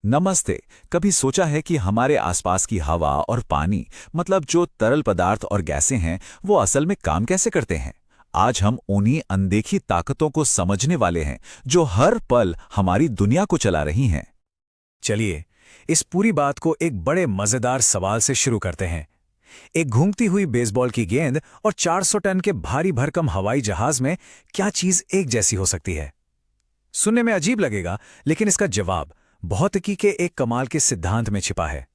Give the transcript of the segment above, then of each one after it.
नमस्ते। कभी सोचा है कि हमारे आसपास की हवा और पानी, मतलब जो तरल पदार्थ और गैसें हैं, वो असल में काम कैसे करते हैं? आज हम उन्हीं अनदेखी ताकतों को समझने वाले हैं जो हर पल हमारी दुनिया को चला रही हैं। चलिए, इस पूरी बात को एक बड़े मजेदार सवाल से शुरू करते हैं। एक घूमती हुई बेसबॉल की गेंद और 400 टन के भारी भरकम हवाई जहाज में क्या चीज एक जैसी हो सकती है? सुनने में अजीब लगेगा, लेकिन इसका जवाब भौतिकी के एक कमाल के सिद्धांत में छिपा है।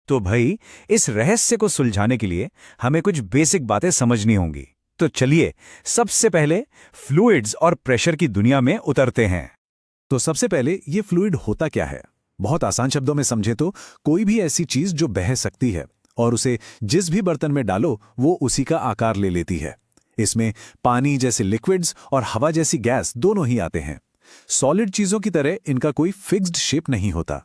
तो भाई, इस रहस्य को सुलझाने के लिए हमें कुछ बेसिक बातें समझनी होंगी। तो चलिए, सबसे पहले फ्लूइड्स और प्रेशर की दुनिया में उतरते हैं। तो सबसे पहले ये फ्लूइड होता क्या है? बहुत आसान शब्दों में समझे तो कोई भी ऐसी चीज जो बह सकती है और उसे जिस भी बर्तन में डालो वो उसी का आकार ले लेती है। इसमें पानी जैसे लिक्विड्स और हवा जैसी गैस दोनों ही आते हैं। सॉलिड चीजों की तरह इनका कोई फिक्स्ड शेप नहीं होता।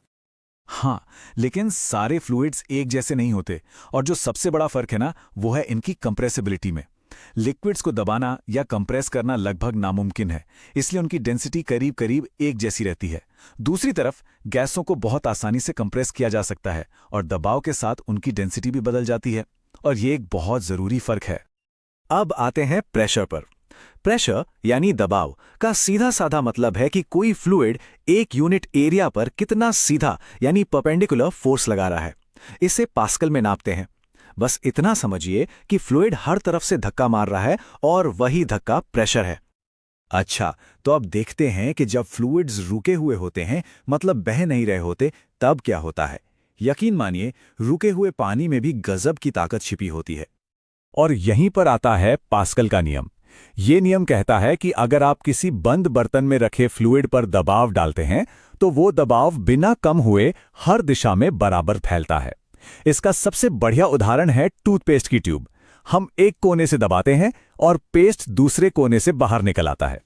हाँ, लेकिन सारे फ्लूइड्स एक जैसे नहीं होते, और जो सबसे बड़ा फर्क है ना, वो है इनकी कंप्रेसिबिलिटी में। लिक्विड्स को दबाना या कंप्रेस करना लगभग नामुमकिन है, इसलिए उनकी डेंसिटी करीब करीब एक जैसी रहती है। दूसरी तरफ गैसों को बहुत आसानी से कंप्रेस किया जा सकता है, और दबाव के साथ उनकी डेंसिटी भी बदल जाती है, और ये एक बहुत जरूरी फर्क है। अब आते हैं प्रेशर पर। प्रेशर यानी दबाव का सीधा साधा मतलब है कि कोई फ्लूइड एक यूनिट एरिया पर कितना सीधा यानी परपेंडिकुलर फोर्स लगा रहा है। इसे पास्कल में नापते हैं। बस इतना समझिए कि फ्लूइड हर तरफ से धक्का मार रहा है और वही धक्का प्रेशर है। अच्छा, तो अब देखते हैं कि जब फ्लूइड्स रुके हुए होते हैं, मतलब बह नहीं रहे होते, तब क्या होता है। यकीन मानिए, रुके हुए पानी में भी गजब की ताकत छिपी होती है। और यहीं पर आता है पास्कल का नियम। ये नियम कहता है कि अगर आप किसी बंद बर्तन में रखे फ्लूइड पर दबाव डालते हैं तो वो दबाव बिना कम हुए हर दिशा में बराबर फैलता है। इसका सबसे बढ़िया उदाहरण है टूथपेस्ट की ट्यूब। हम एक कोने से दबाते हैं और पेस्ट दूसरे कोने से बाहर निकल आता है।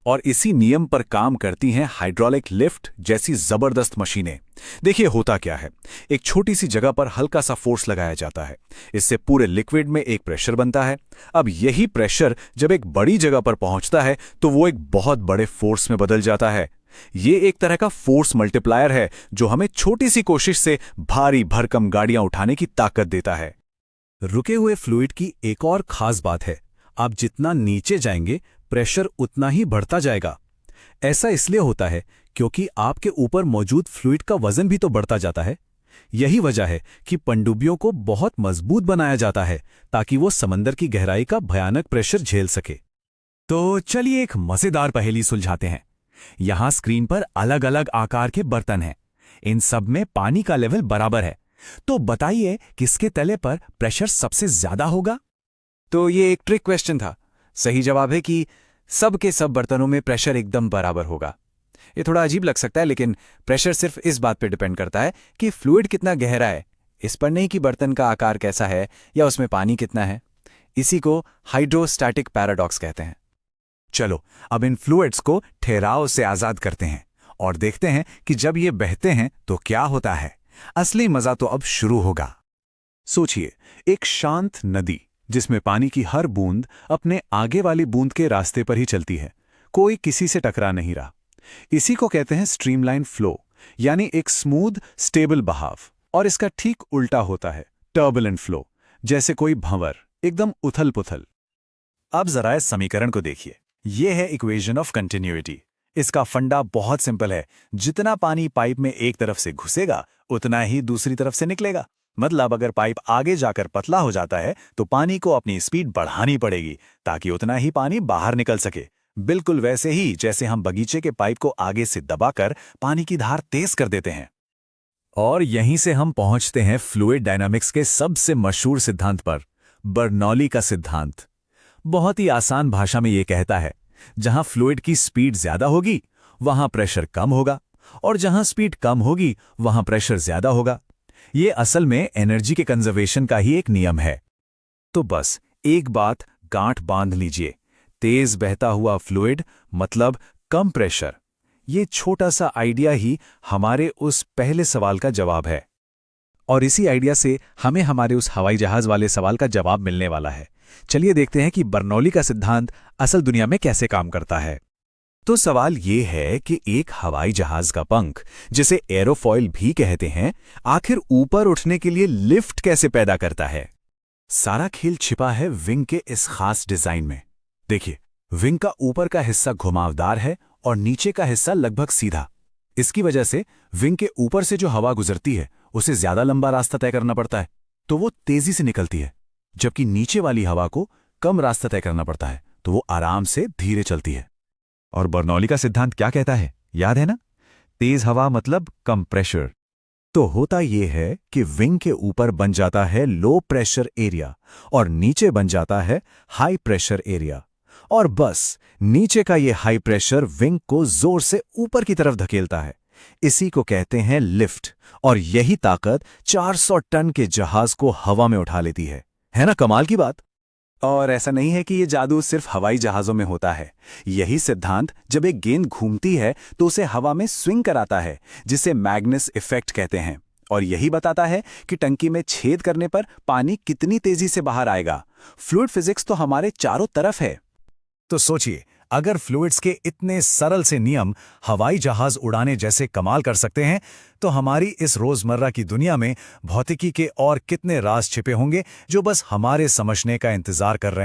और इसी नियम पर काम करती हैं हाइड्रोलिक लिफ्ट जैसी जबरदस्त मशीनें। देखिए होता क्या है, एक छोटी सी जगह पर हल्का सा फोर्स लगाया जाता है। इससे पूरे लिक्विड में एक प्रेशर बनता है। अब यही प्रेशर जब एक बड़ी जगह पर पहुंचता है तो वो एक बहुत बड़े फोर्स में बदल जाता है। ये एक तरह का फोर्स मल्टीप्लायर है जो हमें छोटी सी कोशिश से भारी भरकम गाड़ियां उठाने की ताकत देता है। रुके हुए फ्लूइड की एक और खास बात है, आप जितना नीचे जाएंगे प्रेशर उतना ही बढ़ता जाएगा। ऐसा इसलिए होता है क्योंकि आपके ऊपर मौजूद फ्लूइड का वजन भी तो बढ़ता जाता है। यही वजह है कि पनडुब्बियों को बहुत मजबूत बनाया जाता है ताकि वो समंदर की गहराई का भयानक प्रेशर झेल सके। तो चलिए एक मजेदार पहेली सुलझाते हैं। यहां स्क्रीन पर अलग अलग आकार के बर्तन हैं। इन सब में पानी का लेवल बराबर है। तो बताइए किसके तले पर प्रेशर सबसे ज्यादा होगा? तो ये एक ट्रिक क्वेश्चन था। सही जवाब है कि सब के सब बर्तनों में प्रेशर एकदम बराबर होगा। ये थोड़ा अजीब लग सकता है, लेकिन प्रेशर सिर्फ इस बात पे डिपेंड करता है कि फ्लूइड कितना गहरा है, इस पर नहीं कि बर्तन का आकार कैसा है या उसमें पानी कितना है। इसी को हाइड्रोस्टैटिक पैराडॉक्स कहते हैं। चलो अब इन फ्लूइड्स को ठहराव से आजाद करते हैं और देखते हैं कि जब ये बहते हैं तो क्या होता है। असली मजा तो अब शुरू होगा। सोचिए, एक शांत नदी जिसमें पानी की हर बूंद अपने आगे वाली बूंद के रास्ते पर ही चलती है, कोई किसी से टकरा नहीं रहा। इसी को कहते हैं स्ट्रीमलाइन फ्लो, यानी एक स्मूथ स्टेबल बहाव। और इसका ठीक उल्टा होता है टर्बुलेंट फ्लो, जैसे कोई भंवर, एकदम उथल पुथल। अब जरा इस समीकरण को देखिए। यह है इक्वेशन ऑफ कंटिन्यूटी। इसका फंडा बहुत सिंपल है। जितना पानी पाइप में एक तरफ से घुसेगा उतना ही दूसरी तरफ से निकलेगा। मतलब अगर पाइप आगे जाकर पतला हो जाता है तो पानी को अपनी स्पीड बढ़ानी पड़ेगी ताकि उतना ही पानी बाहर निकल सके। बिल्कुल वैसे ही जैसे हम बगीचे के पाइप को आगे से दबाकर पानी की धार तेज कर देते हैं। और यहीं से हम पहुंचते हैं फ्लूइड डायनामिक्स के सबसे मशहूर सिद्धांत पर, बर्नौली का सिद्धांत। बहुत ही आसान भाषा में यह कहता है, जहां फ्लूइड की स्पीड ज्यादा होगी वहां प्रेशर कम होगा, और जहां स्पीड कम होगी वहां प्रेशर ज्यादा होगा। ये असल में एनर्जी के कंजर्वेशन का ही एक नियम है। तो बस एक बात गांठ बांध लीजिए, तेज बहता हुआ फ्लूइड मतलब कम प्रेशर। ये छोटा सा आइडिया ही हमारे उस पहले सवाल का जवाब है। और इसी आइडिया से हमें हमारे उस हवाई जहाज वाले सवाल का जवाब मिलने वाला है। चलिए देखते हैं कि बर्नौली का सिद्धांत असल दुनिया में कैसे काम करता है। तो सवाल ये है कि एक हवाई जहाज का पंख, जिसे एरोफॉइल भी कहते हैं, आखिर ऊपर उठने के लिए लिफ्ट कैसे पैदा करता है? सारा खेल छिपा है विंग के इस खास डिजाइन में। देखिए, विंग का ऊपर का हिस्सा घुमावदार है और नीचे का हिस्सा लगभग सीधा। इसकी वजह से विंग के ऊपर से जो हवा गुजरती है उसे ज्यादा लंबा रास्ता तय करना पड़ता है, तो वो तेजी से निकलती है, जबकि नीचे वाली हवा को कम रास्ता तय करना पड़ता है, तो वो आराम से धीरे चलती है। और बर्नौली का सिद्धांत क्या कहता है, याद है ना? तेज हवा मतलब कम प्रेशर। तो होता यह है कि विंग के ऊपर बन जाता है लो प्रेशर एरिया और नीचे बन जाता है हाई प्रेशर एरिया, और बस नीचे का ये हाई प्रेशर विंग को जोर से ऊपर की तरफ धकेलता है। इसी को कहते हैं लिफ्ट, और यही ताकत 400 टन के जहाज को हवा में उठा लेती है ना कमाल की बात? और ऐसा नहीं है कि ये जादू सिर्फ हवाई जहाजों में होता है। यही सिद्धांत जब एक गेंद घूमती है तो उसे हवा में स्विंग कराता है, जिसे मैग्नस इफेक्ट कहते हैं, और यही बताता है कि टंकी में छेद करने पर पानी कितनी तेजी से बाहर आएगा। फ्लूइड फिजिक्स तो हमारे चारों तरफ है। तो सोचिए, अगर फ्लूइड्स के इतने सरल से नियम हवाई जहाज उड़ाने जैसे कमाल कर सकते हैं, तो हमारी इस रोजमर्रा की दुनिया में भौतिकी के और कितने राज छिपे होंगे जो बस हमारे समझने का इंतजार कर रहे हैं।